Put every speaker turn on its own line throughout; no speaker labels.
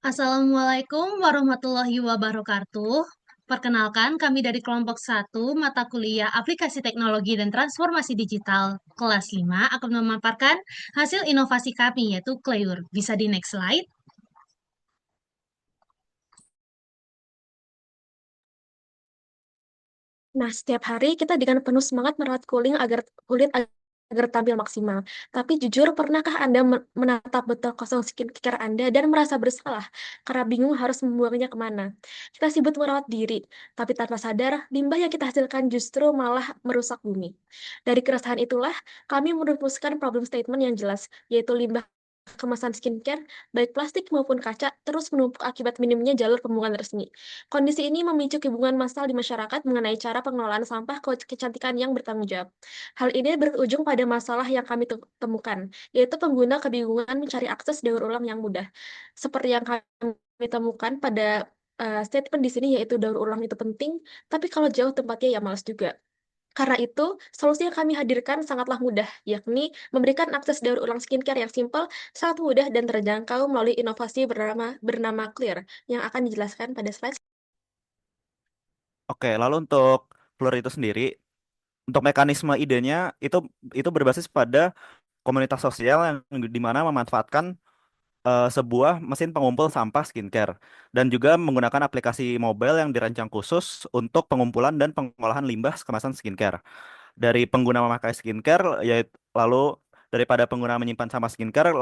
Assalamualaikum warahmatullahi wabarakatuh. Perkenalkan, kami dari kelompok 1 mata kuliah Aplikasi Teknologi dan Transformasi Digital kelas 5 akan memaparkan hasil inovasi kami yaitu Kleur. Bisa di next slide.
Nah, setiap hari kita dengan penuh semangat merawat kulit agar tampil maksimal. Tapi jujur, pernahkah Anda menatap botol kosong skincare Anda dan merasa bersalah karena bingung harus membuangnya kemana? Kita sibuk merawat diri, tapi tanpa sadar, limbah yang kita hasilkan justru malah merusak bumi. Dari keresahan itulah, kami merumuskan problem statement yang jelas, yaitu limbah kemasan skincare, baik plastik maupun kaca, terus menumpuk akibat minimnya jalur pembuangan resmi. Kondisi ini memicu kebingungan massal di masyarakat mengenai cara pengelolaan sampah kecantikan yang bertanggung jawab. Hal ini berujung pada masalah yang kami temukan, yaitu pengguna kebingungan mencari akses daur ulang yang mudah. Seperti yang kami temukan pada statement di sini, yaitu daur ulang itu penting, tapi kalau jauh tempatnya ya malas juga. Karena itu, solusi yang kami hadirkan sangatlah mudah, yakni memberikan akses daur ulang skincare yang simpel, sangat mudah dan terjangkau melalui inovasi bernama Clear, yang akan dijelaskan pada slide.
Oke, lalu untuk Fleur itu sendiri, untuk mekanisme idenya itu berbasis pada komunitas sosial yang di mana memanfaatkan sebuah mesin pengumpul sampah skincare dan juga menggunakan aplikasi mobile yang dirancang khusus untuk pengumpulan dan pengolahan limbah kemasan skincare dari pengguna memakai skincare, yaitu lalu daripada pengguna menyimpan sampah skincare,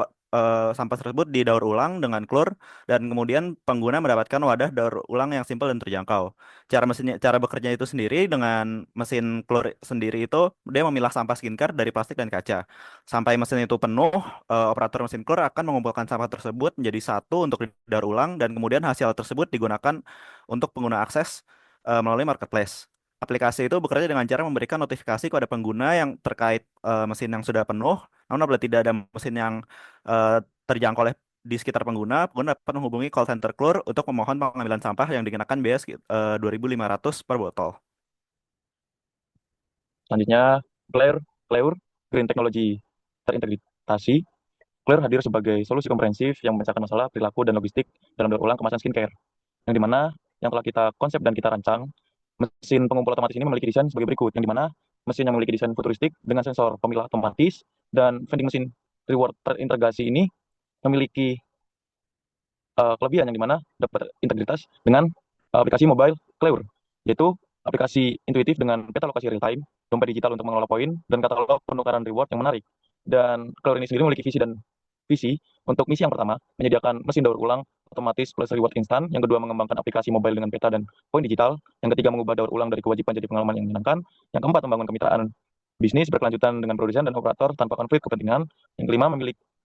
sampah tersebut didaur ulang dengan klor dan kemudian pengguna mendapatkan wadah daur ulang yang simpel dan terjangkau. Cara bekerja itu sendiri dengan mesin klor sendiri itu dia memilah sampah skincare dari plastik dan kaca. Sampai mesin itu penuh, operator mesin klor akan mengumpulkan sampah tersebut menjadi satu untuk didaur ulang dan kemudian hasil tersebut digunakan untuk pengguna akses melalui marketplace. Aplikasi itu bekerja dengan cara memberikan notifikasi kepada pengguna yang terkait mesin yang sudah penuh. Namun apabila tidak ada mesin yang terjangkau oleh di sekitar pengguna, pengguna dapat menghubungi call center Klur untuk memohon pengambilan sampah yang dikenakan biaya 2.500 per botol.
Selanjutnya, Clear Green Technology terintegrasi. Clear hadir sebagai solusi komprehensif yang memecahkan masalah perilaku dan logistik dalam daur ulang kemasan skincare. Yang dimana yang telah kita konsep dan kita rancang, mesin pengumpul otomatis ini memiliki desain sebagai berikut. Yang dimana mesin yang memiliki desain futuristik dengan sensor pemilah otomatis dan vending mesin reward terintegrasi ini memiliki kelebihan yang dimana dapat integritas dengan aplikasi mobile Clear, yaitu aplikasi intuitif dengan peta lokasi real time, dompet digital untuk mengelola poin, dan katalog penukaran reward yang menarik. Dan Clear ini sendiri memiliki visi untuk misi yang pertama, menyediakan mesin daur ulang otomatis plus reward instan. Yang kedua, mengembangkan aplikasi mobile dengan peta dan poin digital. Yang ketiga, mengubah daur ulang dari kewajiban jadi pengalaman yang menyenangkan. Yang keempat, membangun kemitraan bisnis berkelanjutan dengan produsen dan operator tanpa konflik kepentingan. Yang kelima,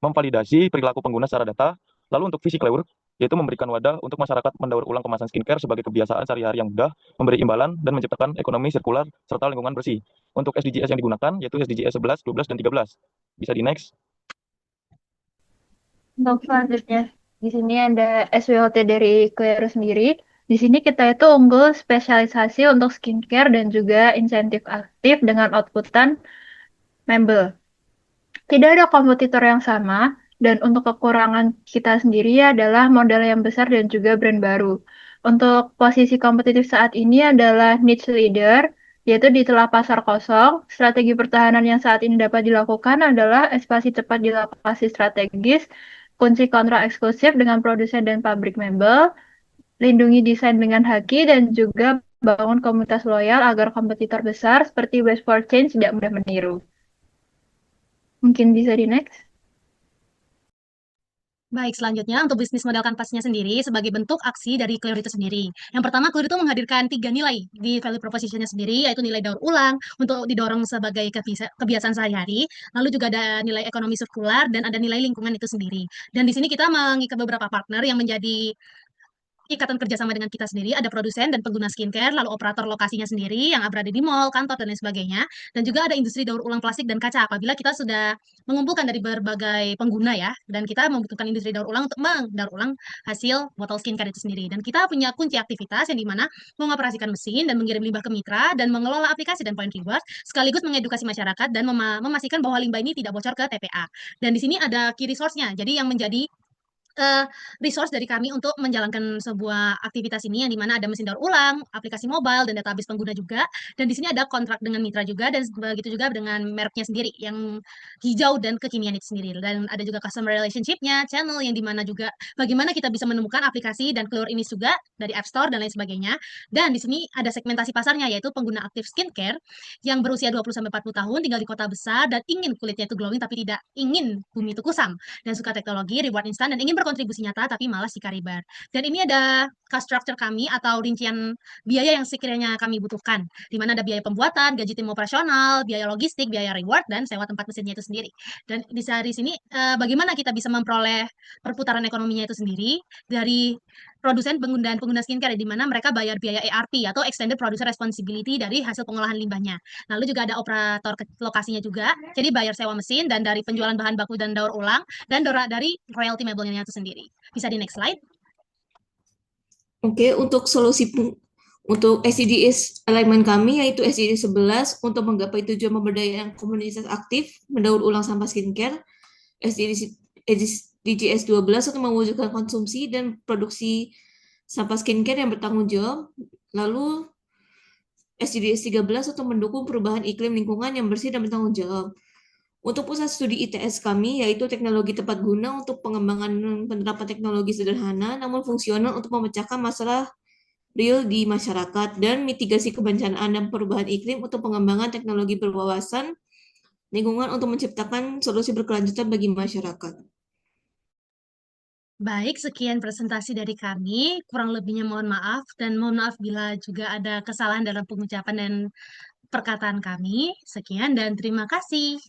memvalidasi perilaku pengguna secara data. Lalu untuk visi Clear, yaitu memberikan wadah untuk masyarakat mendaur ulang kemasan skincare sebagai kebiasaan sehari-hari yang mudah, memberi imbalan, dan menciptakan ekonomi sirkular serta lingkungan bersih. Untuk SDGs yang digunakan, yaitu SDGs 11, 12, dan 13. Bisa di next.
Untuk selanjutnya, di sini ada SWOT dari Claire sendiri. Di sini kita itu unggul spesialisasi untuk skincare dan juga insentif aktif dengan outputan member. Tidak ada kompetitor yang sama, dan untuk kekurangan kita sendiri adalah modal yang besar dan juga brand baru. Untuk posisi kompetitif saat ini adalah niche leader, yaitu di telah pasar kosong. Strategi pertahanan yang saat ini dapat dilakukan adalah ekspansi cepat di lokasi strategis, kunci kontrak eksklusif dengan produsen dan pabrik mebel, lindungi desain dengan haki, dan juga bangun komunitas loyal agar kompetitor besar seperti Waste for Change tidak mudah meniru. Mungkin bisa di next.
Baik, selanjutnya untuk bisnis modal kanvasnya sendiri sebagai bentuk aksi dari Clear itu sendiri. Yang pertama, Clear itu menghadirkan 3 nilai di value propositionnya sendiri, yaitu nilai daur ulang untuk didorong sebagai kebiasaan sehari-hari, lalu juga ada nilai ekonomi sirkular, dan ada nilai lingkungan itu sendiri. Dan di sini kita mengikat beberapa partner yang menjadi ikatan kerjasama dengan kita sendiri, ada produsen dan pengguna skincare, lalu operator lokasinya sendiri yang berada di mall, kantor, dan lain sebagainya. Dan juga ada industri daur ulang plastik dan kaca apabila kita sudah mengumpulkan dari berbagai pengguna ya, dan kita membutuhkan industri daur ulang untuk mendaur ulang hasil botol skincare itu sendiri. Dan kita punya kunci aktivitas yang dimana mengoperasikan mesin dan mengirim limbah ke mitra dan mengelola aplikasi dan point reward, sekaligus mengedukasi masyarakat dan memastikan bahwa limbah ini tidak bocor ke TPA. Dan di sini ada key resource-nya, jadi yang menjadi resource dari kami untuk menjalankan sebuah aktivitas ini yang dimana ada mesin daur ulang, aplikasi mobile, dan database pengguna juga. Dan di sini ada kontrak dengan mitra juga, dan begitu juga dengan mereknya sendiri yang hijau dan kekinian itu sendiri. Dan ada juga customer relationship-nya, channel yang dimana juga bagaimana kita bisa menemukan aplikasi dan keluar ini juga dari App Store dan lain sebagainya. Dan di sini ada segmentasi pasarnya, yaitu pengguna aktif skincare yang berusia 20-40 tahun, tinggal di kota besar, dan ingin kulitnya itu glowing tapi tidak ingin bumi itu kusam, dan suka teknologi, reward instan, dan ingin berkontribusi nyata tapi malas jika ribar. Dan ini ada cost structure kami atau rincian biaya yang sekiranya kami butuhkan, di mana ada biaya pembuatan, gaji tim operasional, biaya logistik, biaya reward, dan sewa tempat mesinnya itu sendiri. Dan di sini bagaimana kita bisa memperoleh perputaran ekonominya itu sendiri dari produsen dan pengguna skincare, di mana mereka bayar biaya ERP atau Extended Producer Responsibility dari hasil pengolahan limbahnya. Lalu juga ada operator lokasinya juga, jadi bayar sewa mesin dan dari penjualan bahan baku dan daur ulang, dan dari royalty mebelnya itu sendiri. Bisa di next slide.
Oke, untuk untuk SDGs alignment kami yaitu SDG 11 untuk menggapai tujuan pemberdayaan komunitas aktif mendaur ulang sampah skincare, SDGs 12 untuk mewujudkan konsumsi dan produksi sampah skincare yang bertanggung jawab, lalu SDGs 13 untuk mendukung perubahan iklim lingkungan yang bersih dan bertanggung jawab. Untuk pusat studi ITS kami, yaitu teknologi tepat guna untuk pengembangan penerapan teknologi sederhana namun fungsional untuk memecahkan masalah real di masyarakat, dan mitigasi kebencanaan dan perubahan iklim untuk pengembangan teknologi berwawasan lingkungan untuk menciptakan solusi berkelanjutan bagi masyarakat.
Baik, sekian presentasi dari kami. Kurang lebihnya mohon maaf, dan mohon maaf bila juga ada kesalahan dalam pengucapan dan perkataan kami. Sekian dan terima kasih.